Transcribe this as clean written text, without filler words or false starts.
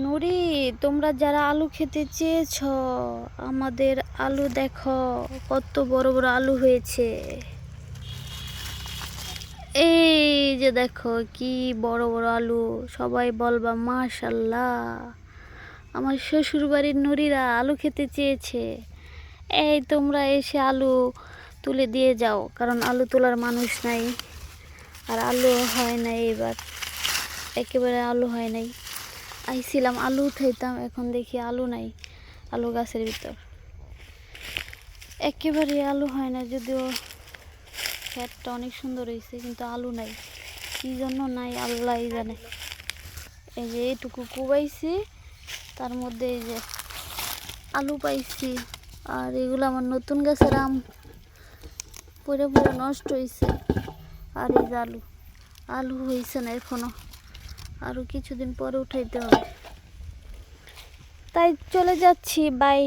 নুরি, তোমরা যারা আলু খেতে চেয়েছ, আমাদের আলু দেখো কত বড় বড় আলু হয়েছে। এই যে দেখো কি বড় বড় আলু, সবাই বলবা মাশাল্লাহ। আমার শ্বশুর বাড়ির নুরিরা আলু খেতে চেয়েছে। এই তোমরা এসে আলু তুলে দিয়ে যাও, কারণ আলু তোলার মানুষ নাই, আর আলু হয় নাই এবার, একেবারে আলু হয় নাই। আইছিলাম আলু উঠাইতাম, এখন দেখি আলু নাই, আলু গাছের ভিতর একেবারে আলু হয় না। যদিও ক্ষেতটা অনেক সুন্দর হয়েছে, কিন্তু আলু নাই, কি জন্য নাই আল্লাহই জানে। এই যে এইটুকু কুবাইছি, তার মধ্যে এই যে আলু পাইছি। আর এগুলো আমার নতুন গাছের আম, পরে পরে নষ্ট হয়েছে। আর এই যে আলু, আলু হয়েছে না এখনো, আরও কিছুদিন পরে উঠাইতে হবে। তাই চলে যাচ্ছি, বাই।